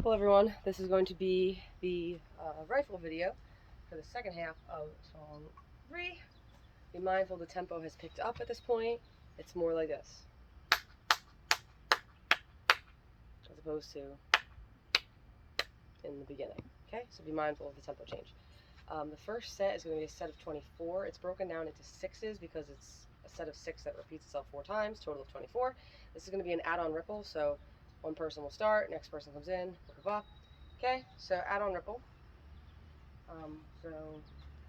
Hello everyone, this is going to be the rifle video for the second half of song 3. Be mindful the tempo has picked up at this point. It's more like this, as opposed to in the beginning. Okay, so be mindful of the tempo change. The first set is going to be a set of 24. It's broken down into sixes because it's a set of 6 that repeats itself 4 times, total of 24. This is going to be an add-on ripple, so one person will start, next person comes in, blah, blah, blah. Okay, so add-on ripple. So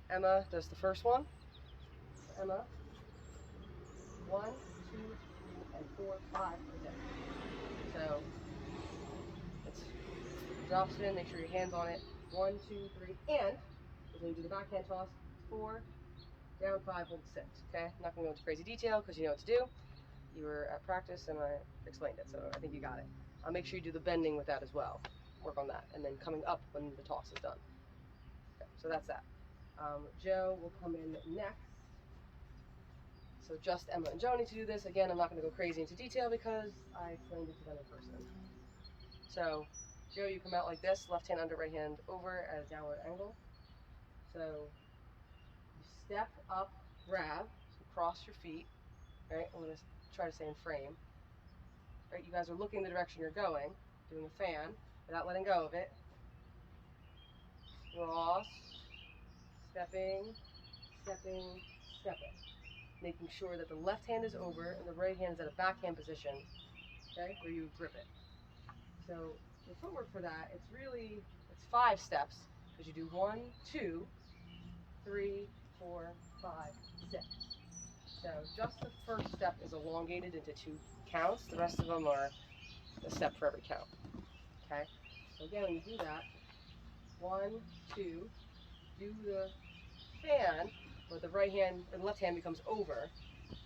Emma does the first one. Emma, 1, 2, and 4, 5 again. So it's drop spin, make sure your hand's on it. 1, 2, 3, and when you do the backhand toss, 4, down 5, hold 6. Okay, I'm not gonna go into crazy detail because you know what to do. You were at practice and I explained it, so I think you got it. I'll make sure you do the bending with that as well. Work on that, and then coming up when the toss is done. Okay, so that's that. Joe will come in next. So just Emma and Joe need to do this. Again, I'm not going to go crazy into detail because I explained it to them in person. So Joe, you come out like this, left hand under, right hand over at a downward angle. So you step up, grab, so cross your feet. Right, I'm going to try to stay in frame. Right, you guys are looking the direction you're going, doing a fan without letting go of it. Cross, stepping, stepping, stepping. Making sure that the left hand is over and the right hand is at a backhand position, okay, where you grip it. So the footwork for that, it's 5 steps, because you do 1, 2, 3, 4, 5, 6. So just the first step is elongated into 2 counts. The rest of them are a step for every count. Okay. So again, when you do that, 1, 2, do the fan, but the right hand or the left hand becomes over.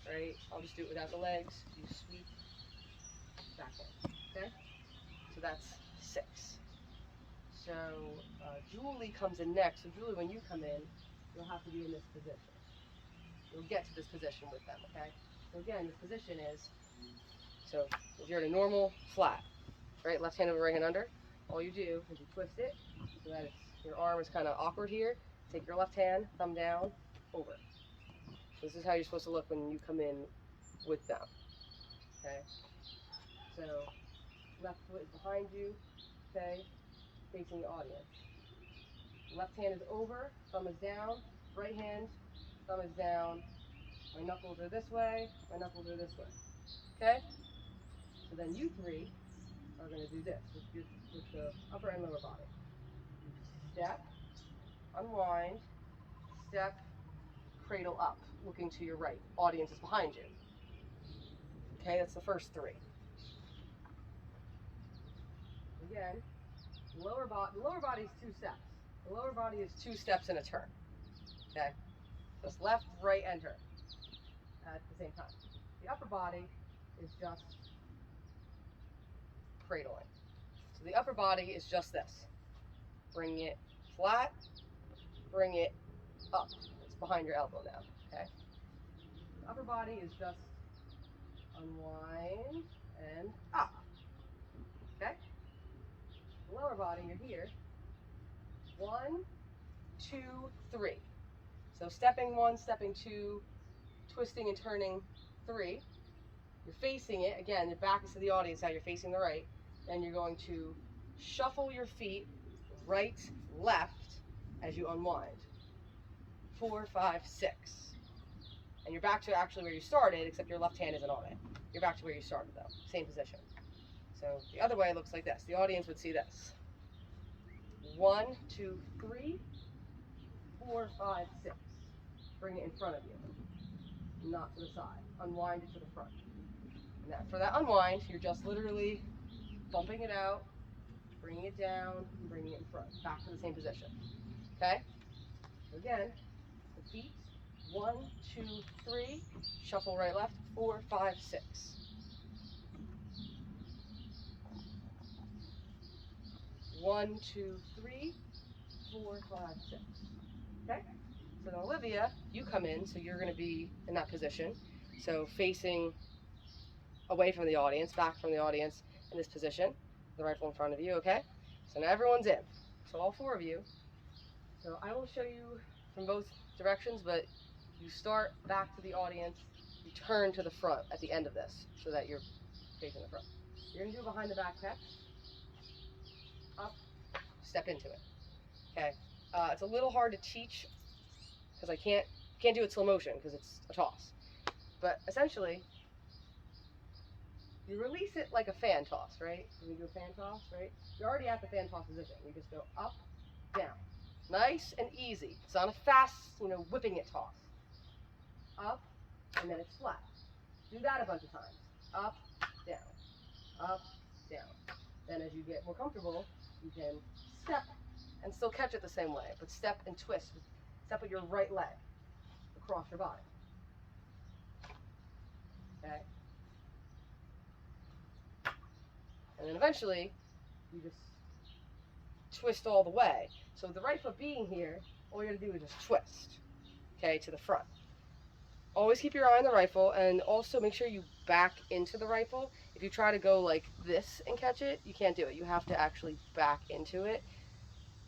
Right. I'll just do it without the legs. You sweep backhand. Okay. So that's 6. So Julie comes in next. So Julie, when you come in, you'll have to be in this position. You'll get to this position with them, okay? So again, this position is, so if you're in a normal flat, right, left hand over, right hand under, all you do is you twist it so that your arm is kind of awkward here. Take your left hand, thumb down, over. So this is how you're supposed to look when you come in with them, okay? So left foot is behind you, okay, facing the audience. Left hand is over, thumb is down, right hand, thumb is down, my knuckles are this way, my knuckles are this way, okay? So then you 3 are going to do this with the upper and lower body. You step, unwind, step, cradle up, looking to your right. Audience is behind you. Okay, that's the first 3. Again, the lower body is 2 steps. The lower body is 2 steps in a turn. Okay, just left, right, and turn at the same time. The upper body is just cradling. So the upper body is just this. Bring it flat, bring it up. It's behind your elbow now, okay? The upper body is just unwind and up, okay? The lower body, you're here. 1, 2, 3. So stepping 1, stepping 2, twisting and turning 3. You're facing it, again, your back is to the audience, now you're facing the right. Then you're going to shuffle your feet right, left as you unwind. 4, 5, 6. And you're back to actually where you started, except your left hand isn't on it. You're back to where you started though, same position. So the other way looks like this. The audience would see this. 1, 2, 3, 4, 5, 6. Bring it in front of you, not to the side. Unwind it to the front. And that, for that unwind, you're just literally bumping it out, bringing it down, and bringing it in front, back to the same position. Okay? So again, the feet, 1, 2, 3, shuffle right, left, 4, 5, 6. 1, 2, 3, 4, 5, 6. Okay? So then Olivia, you come in, so you're going to be in that position. So facing away from the audience, back from the audience in this position, the rifle in front of you, okay? So now everyone's in. So all 4 of you. So I will show you from both directions, but you start back to the audience, you turn to the front at the end of this so that you're facing the front. You're going to do behind the back pec, up, step into it. Okay? It's a little hard to teach because I can't do it slow motion because it's a toss. But essentially, you release it like a fan toss, right? When you do a fan toss, right? You're already at the fan toss position. You just go up, down. Nice and easy. It's not a fast, whipping it toss. Up, and then it's flat. Do that a bunch of times. Up, down. Up, down. Then as you get more comfortable, you can step and still catch it the same way, but step and twist. Step with your right leg across your body. Okay? And then eventually, you just twist all the way. So the right foot being here, all you're going to do is just twist, okay, to the front. Always keep your eye on the rifle, and also make sure you back into the rifle. If you try to go like this and catch it, you can't do it. You have to actually back into it.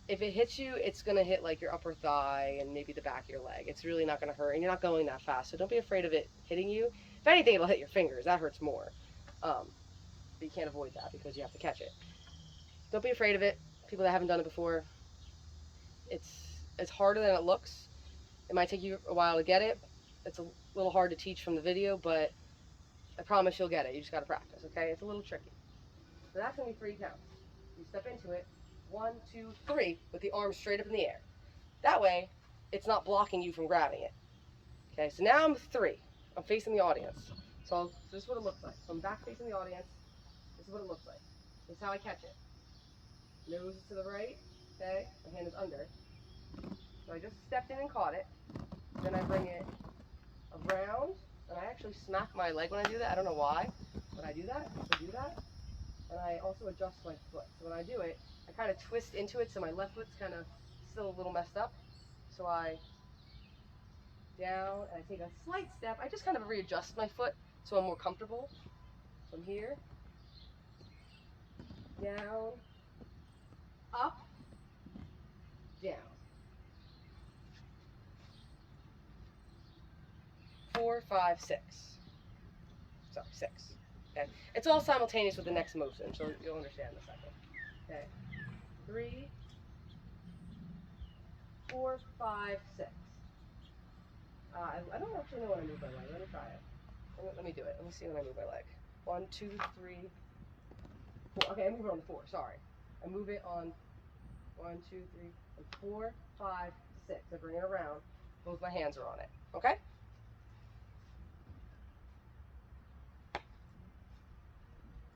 If it hits you, it's going to hit like your upper thigh and maybe the back of your leg. It's really not going to hurt, and you're not going that fast, so don't be afraid of it hitting you. If anything, it'll hit your fingers. That hurts more. But you can't avoid that because you have to catch it. Don't be afraid of it. People that haven't done it before, it's harder than it looks. It might take you a while to get it. It's a little hard to teach from the video, but I promise you'll get it. You just got to practice, okay? It's a little tricky. So that's going to be 3 counts. You step into it, 1, 2, 3, with the arms straight up in the air. That way, it's not blocking you from grabbing it. Okay, so now I'm 3. I'm facing the audience. So this is what it looks like. So I'm back facing the audience. This is what it looks like. This is how I catch it. Nose to the right, okay? My hand is under. So I just stepped in and caught it. Then I bring it around, and I actually smack my leg when I do that. I don't know why, but I do that. I do that. And I also adjust my foot. So when I do it, I kind of twist into it, so my left foot's kind of still a little messed up. So I down, and I take a slight step. I just kind of readjust my foot so I'm more comfortable. From here, down, up, down. 4, 5, 6. Sorry, 6. Okay. It's all simultaneous with the next motion, so you'll understand in a second. Okay. 3, 4, 5, 6. I don't actually know when I move my leg. Let me try it. Let me do it. Let me see when I move my leg. 1, 2, 3, 4. Okay, I move it on the 4. Sorry. I move it on 1, 2, 3, and 4, 5, 6. I bring it around. Both my hands are on it. Okay?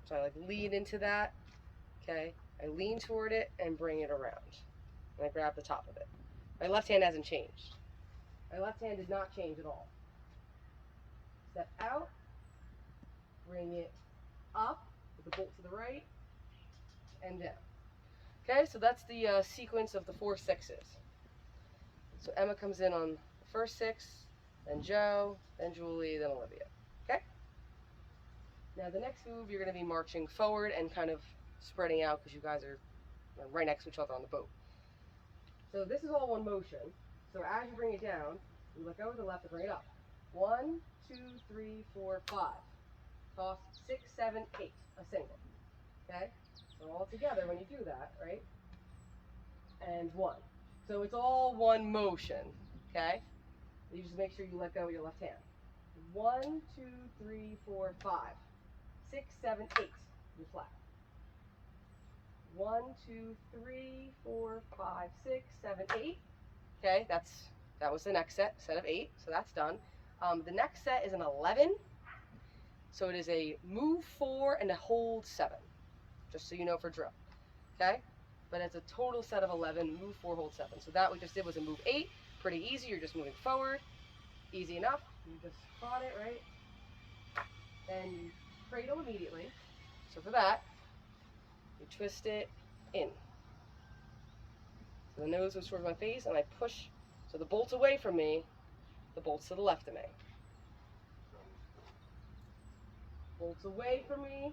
So I like lean into that. Okay? I lean toward it and bring it around. And I grab the top of it. My left hand hasn't changed. My left hand did not change at all. Step out. Bring it up with the bolt to the right and down. Okay, so that's the sequence of the 4 6s. So Emma comes in on the first 6, then Joe, then Julie, then Olivia. Okay? Now the next move, you're going to be marching forward and kind of spreading out because you guys are right next to each other on the boat. So this is all one motion. So as you bring it down, you let go with the left and bring it up. 1, 2, 3, 4, 5. Toss 6, 7, 8. A single. Okay? So all together when you do that, right? And 1. So it's all one motion. Okay? You just make sure you let go with your left hand. 1, 2, 3, 4, 5. 6, 7, 8. You're flat. 1, 2, 3, 4, 5, 6, 7, 8. Okay, that was the next set of 8, so that's done. The next set is an 11. So it is a move 4 and a hold 7, just so you know for drill. Okay, but it's a total set of 11, move 4, hold 7. So that we just did was a move 8, pretty easy. You're just moving forward, easy enough. You just caught it, right? Then you cradle immediately. So for that, you twist it in. So the nose goes towards my face, and I push. So the bolt's away from me, the bolt's to the left of me. Bolt's away from me,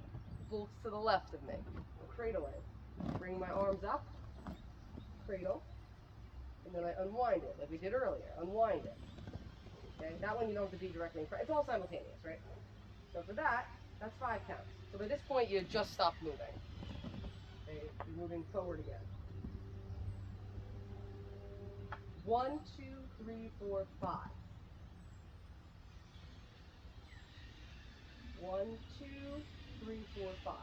bolt's to the left of me. I'm cradling. Bring my arm arms up, cradle, and then I unwind it like we did earlier. Unwind it. Okay, that one you don't have to be directly in front. It's all simultaneous, right? So for that, that's 5 counts. So by this point, you just stopped moving. Okay, you're moving forward again. 1, 2, 3, 4, 5. 1, 2, 3, 4, 5.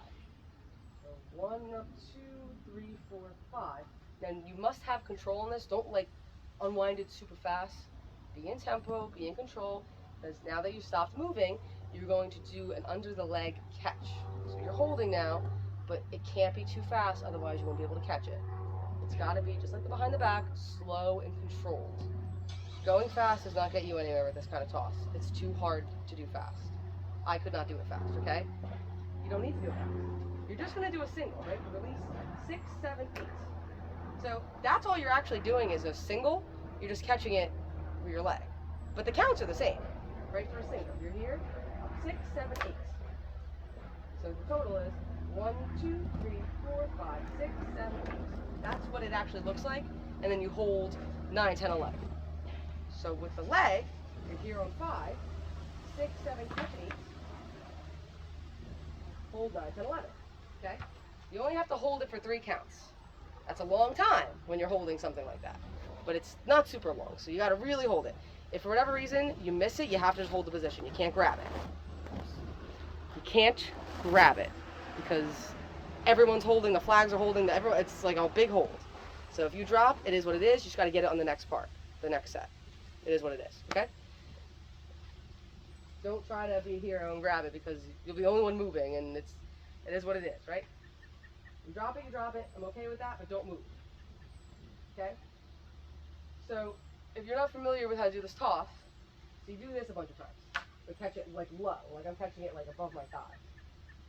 So 1 up, 2, 3, 4, 5. Now you must have control on this. Don't like unwind it super fast. Be in tempo, be in control, because now that you stopped moving, you're going to do an under the leg catch. So you're holding now, but it can't be too fast, otherwise you won't be able to catch it. It's got to be just like the behind the back, slow and controlled. Going fast does not get you anywhere with this kind of toss. It's too hard to do fast. I could not do it fast, okay? You don't need to do it fast. You're just going to do a single, right? Release 6, 7, 8. So that's all you're actually doing is a single. You're just catching it with your leg. But the counts are the same, right? For a single. You're here, 6, 7, 8. So the total is 1, 2, 3, 4, 5, 6, 7, 8. That's what it actually looks like. And then you hold 9, 10, 11. So with the leg, you're here on 5, 6, 7, catch 8. Hold 9, 10, 11. Okay? You only have to hold it for 3 counts. That's a long time when you're holding something like that. But it's not super long, so you got to really hold it. If for whatever reason you miss it, you have to just hold the position. You can't grab it. You can't grab it because everyone's holding, the flags are holding, it's like a big hold. So if you drop, it is what it is. You just got to get it on the next part, the next set. It is what it is, okay? Don't try to be a hero and grab it because you'll be the only one moving, and it is what it is, right? You drop it, you drop it. I'm okay with that, but don't move. Okay? So, if you're not familiar with how to do this toss, so you do this a bunch of times. So catch it like low, like I'm catching it like above my thigh.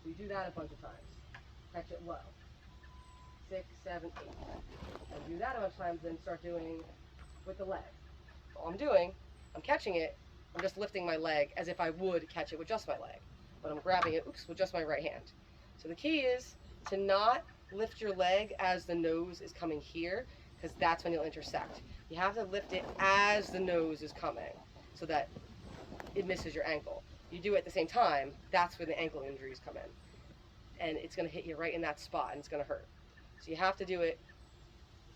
So you do that a bunch of times. Catch it low. 6, 7, 8. And do that a bunch of times, then start doing with the leg. So all I'm doing, I'm catching it, I'm just lifting my leg as if I would catch it with just my leg. But I'm grabbing it, with just my right hand. So the key is to not lift your leg as the nose is coming here, because that's when you'll intersect. You have to lift it as the nose is coming so that it misses your ankle. You do it at the same time, that's where the ankle injuries come in. And it's going to hit you right in that spot, and it's going to hurt. So you have to do it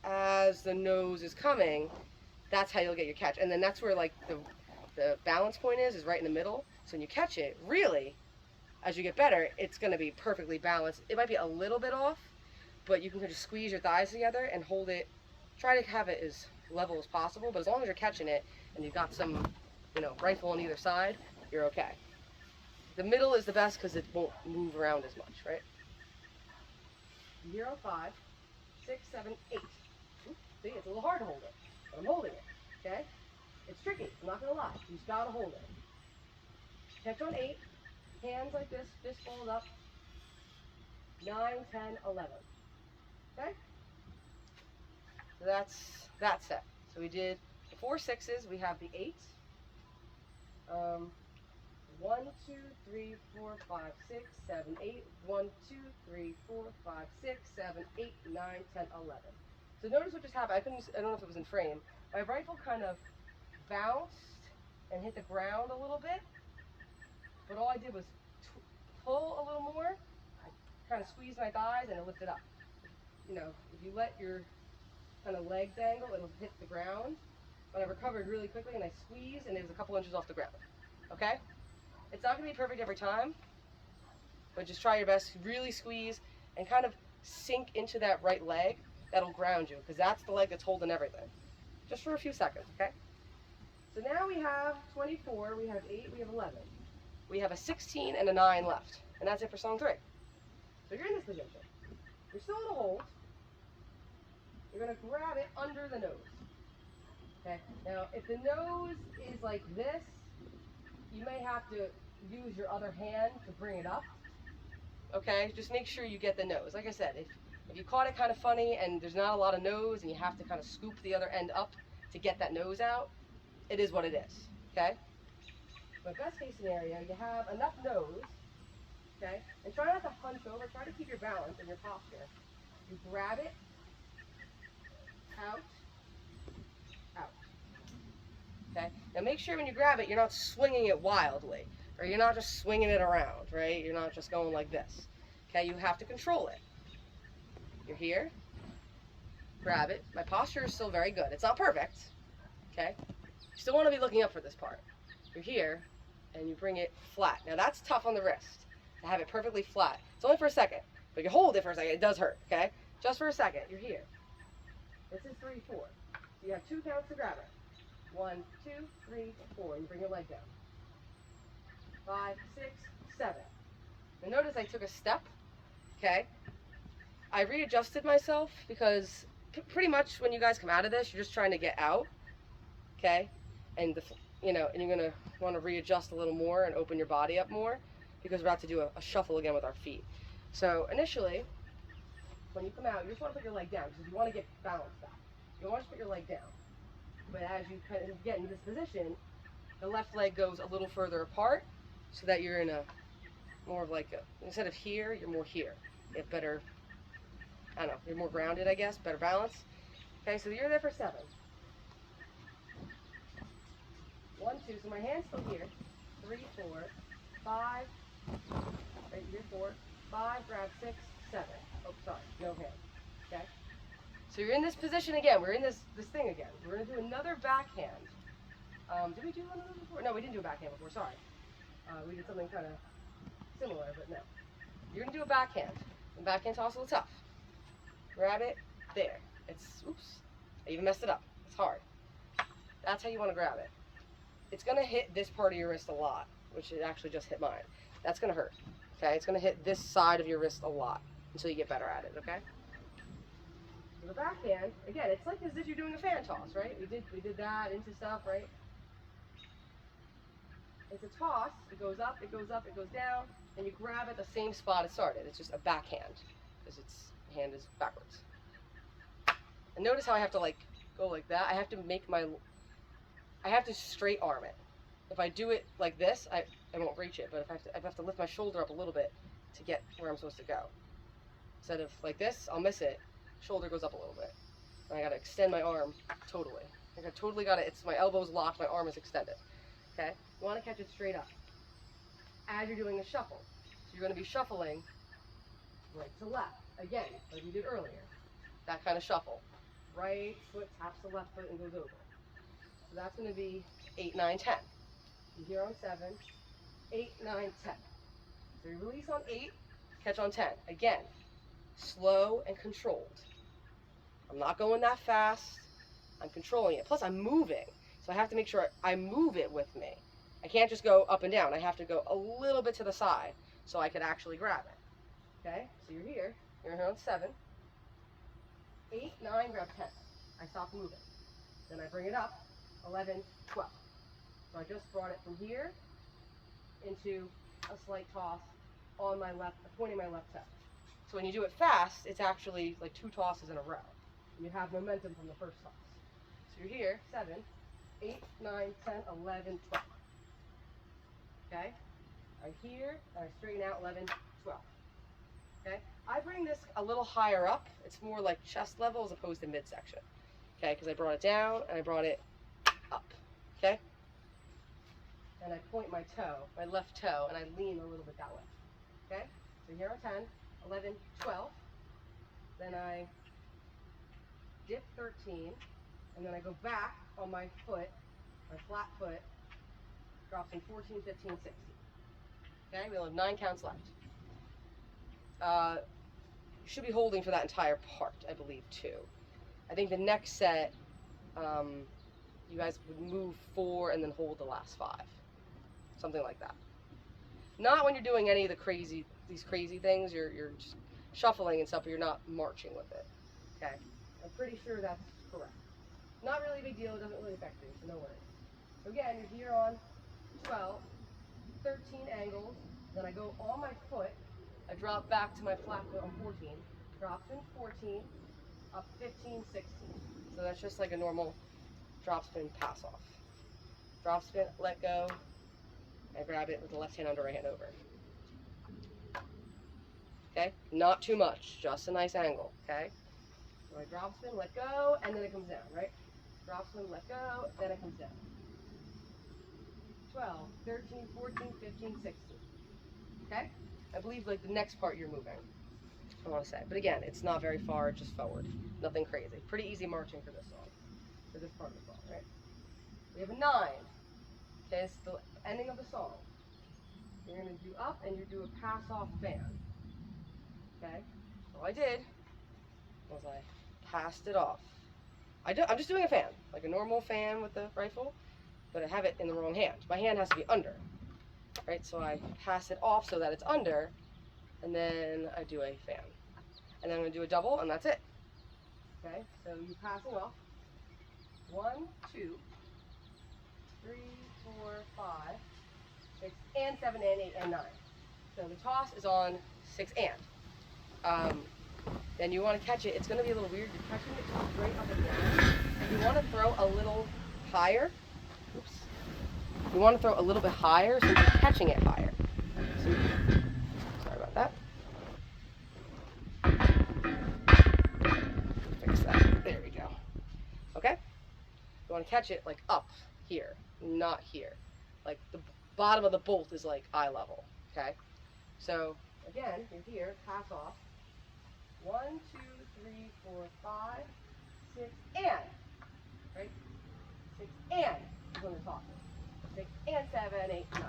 as the nose is coming. That's how you'll get your catch. And then that's where like the balance point is right in the middle. So when you catch it, really, as you get better, it's going to be perfectly balanced. It might be a little bit off, but you can just squeeze your thighs together and hold it. Try to have it as level as possible, but as long as you're catching it and you've got some, rifle on either side, you're okay. The middle is the best because it won't move around as much, right? 0, 5, 6, 7, 8. See, it's a little hard to hold it, but I'm holding it, okay? It's tricky, I'm not going to lie. You just got to hold it. Catch on 8, hands like this, fist fold up, 9, 10, 11. Okay? So that's that set. So we did the 4 6s, we have the 8. 1, 2, 3, 4, 5, 6, 7, 8. 1, 2, 3, 4, 5, 6, 7, 8, 9, 10, 11. So notice what just happened. I don't know if it was in frame. My rifle kind of bounced and hit the ground a little bit, but all I did was pull a little more. I kind of squeezed my thighs and it lifted up. If you let your kind of leg dangle, it'll hit the ground. But I recovered really quickly and I squeezed and it was a couple inches off the ground. Okay? It's not going to be perfect every time, but just try your best. Really squeeze and kind of sink into that right leg. That'll ground you because that's the leg that's holding everything. Just for a few seconds, okay? So now we have 24, we have 8, we have 11. We have a 16 and a 9 left. And that's it for song 3. So you're in this position. You're still in a hold. You're going to grab it under the nose. Okay? Now, if the nose is like this, you may have to use your other hand to bring it up. Okay? Just make sure you get the nose. Like I said, if you caught it kind of funny and there's not a lot of nose and you have to kind of scoop the other end up to get that nose out, it is what it is. Okay? But best case scenario, you have enough nose, okay? And try not to hunch over. Try to keep your balance and your posture. You grab it out, out. Okay? Now make sure when you grab it, you're not swinging it wildly, or you're not just swinging it around, right? You're not just going like this. Okay? You have to control it. You're here, grab it. My posture is still very good. It's not perfect, okay? You still want to be looking up for this part. You're here, and you bring it flat. Now that's tough on the wrist, to have it perfectly flat. It's only for a second, but you hold it for a second, it does hurt, okay? Just for a second, you're here. This is 3, 4. So you have 2 counts to grab it. 1, 2, 3, 4, and you bring your leg down. 5, 6, 7. Now notice I took a step, okay? I readjusted myself because pretty much when you guys come out of this, you're just trying to get out, okay? And and you're gonna want to readjust a little more and open your body up more because we're about to do a shuffle again with our feet. So initially, when you come out, you just want to put your leg down because you want to get balanced back. You want to put your leg down. But as you kind of get in this position, the left leg goes a little further apart so that you're in a more of like instead of here, you're more here. You have better, I don't know, you're more grounded, I guess, better balance. Okay, so you're there for 7. 1, 2, so my hand's still here. 3, 4, 5, right here, 4, 5, grab 6, 7. Oh, sorry, no hand. Okay? So you're in this position again. We're in this thing again. We're going to do another backhand. Did we do one of those before? No, we didn't do a backhand before, sorry. We did something kind of similar, but no. You're going to do a backhand. And backhand's also tough. Grab it, there. Oops, I even messed it up. It's hard. That's how you want to grab it. It's going to hit this part of your wrist a lot, which it actually just hit mine. That's going to hurt, okay? It's going to hit this side of your wrist a lot until you get better at it, okay? So the backhand, again, it's like as if you're doing a fan toss, right? We did that into stuff, right? It's a toss. It goes up, it goes up, it goes down, and you grab at the same spot it started. It's just a backhand because its hand is backwards. And notice how I have to like go like that. I have to straight arm it. If I do it like this, I won't reach it, but if I have to lift my shoulder up a little bit to get where I'm supposed to go. Instead of like this, I'll miss it. Shoulder goes up a little bit. And I gotta extend my arm totally. Like I totally gotta, my elbow's locked, my arm is extended. Okay? You wanna catch it straight up as you're doing the shuffle. So you're gonna be shuffling right to left. Again, like we did earlier. That kind of shuffle. Right foot taps the left foot and goes over. So that's going to be 8, 9, 10. You're here on 7, 8, 9, 10. So you release on 8, catch on 10. Again, slow and controlled. I'm not going that fast. I'm controlling it. Plus, I'm moving. So I have to make sure I move it with me. I can't just go up and down. I have to go a little bit to the side so I could actually grab it. Okay? So you're here. You're here on 7. 8, 9, grab 10. I stop moving. Then I bring it up. 11, 12. So I just brought it from here into a slight toss on my left, pointing my left toe. So when you do it fast, it's actually like 2 tosses in a row. You have momentum from the first toss. So you're here, 7, 8, 9, 10, 11, 12. Okay? I'm here, and I straighten out 11, 12. Okay? I bring this a little higher up. It's more like chest level as opposed to midsection. Okay? Because I brought it down, and I brought it up. Okay? And I point my toe, my left toe, and I lean a little bit that way. Okay? So here on 10, 11, 12. Then I dip 13, and then I go back on my foot, my flat foot, drops in 14, 15, 16. Okay? We only have 9 counts left. You should be holding for that entire part, I believe, too. I think the next set, you guys would move 4 and then hold the last 5. Something like that. Not when you're doing any of these crazy things. You're just shuffling and stuff, but you're not marching with it. Okay? I'm pretty sure that's correct. Not really a big deal. It doesn't really affect you, so no worries. So again, you're here on 12, 13 angles. Then I go on my foot. I drop back to my flat foot on 14. Drop in 14, up 15, 16. So that's just like a normal drop spin pass off. Drop spin, let go. I grab it with the left hand under, right hand over. Okay? Not too much, just a nice angle, okay? So I drop spin, let go, and then it comes down, right? Drop spin, let go, then it comes down. 12, 13, 14, 15, 16. Okay? I believe like the next part you're moving, I want to say. But again, it's not very far, just forward. Nothing crazy. Pretty easy marching for this song, for this part of the song, right? We have a 9. Okay, it's the ending of the song. You're going to do up and you do a pass off fan. Okay? All I did was I passed it off. I'm just doing a fan, like a normal fan with the rifle, but I have it in the wrong hand. My hand has to be under, right? So I pass it off so that it's under, and then I do a fan. And then I'm going to do a double, and that's it. Okay, so you're passing off. 1, 2, 3, 4, 5, 6, and 7, and 8, and 9. So the toss is on 6 and. Then you want to catch it. It's going to be a little weird. You're catching it right up and down. And you want to throw a little higher. Oops. You want to throw a little bit higher since you're catching it higher. So, sorry about that. Fix that. There we go. Okay? You want to catch it like up here, not here. Like the bottom of the bolt is like eye level. Okay? So again, you're here, pass off. 1, 2, 3, 4, 5, 6, and. Right? 6 and is when the toss is. 6 and 7, 8, 9.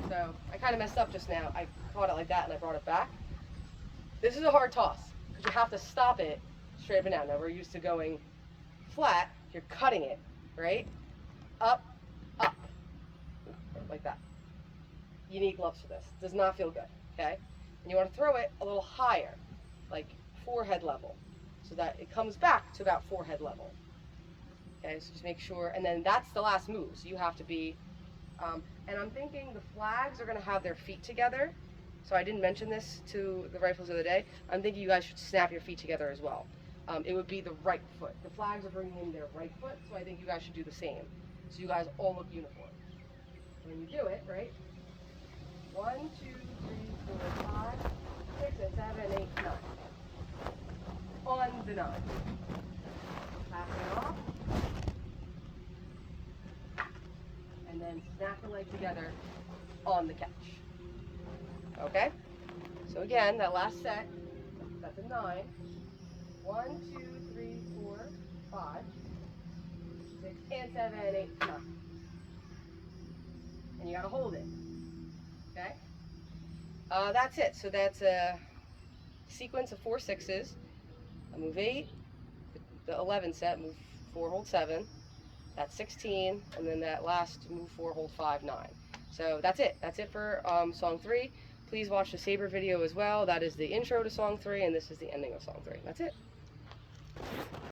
So I kind of messed up just now. I caught it like that and I brought it back. This is a hard toss because you have to stop it straight up and down. Now we're used to going flat. You're cutting it, right? Up, up, like that. You need gloves for this. It does not feel good, okay? And you want to throw it a little higher, like forehead level, so that it comes back to about forehead level. Okay, so just make sure, and then that's the last move. So you have to be, and I'm thinking the flags are going to have their feet together. So I didn't mention this to the rifles the other day. I'm thinking you guys should snap your feet together as well. It would be the right foot. The flags are bringing in their right foot, so I think you guys should do the same. So you guys all look uniform. When you do it, right? 1, 2, 3, 4, 5, 6, and 7, 8, 9. On the 9. Pass it off. And then snap the leg together on the catch. Okay? So again, that last set, that's a 9. 1, 2, 3, 4, 5, 6, and 7, 8, 9. And you gotta hold it. Okay? That's it. So that's a sequence of 4 6s. I move 8, the 11 set, move 4, hold 7. That's 16, and then that last move 4, hold 5, 9. So that's it. That's it for song 3. Please watch the Saber video as well. That is the intro to song 3, and this is the ending of song 3. That's it.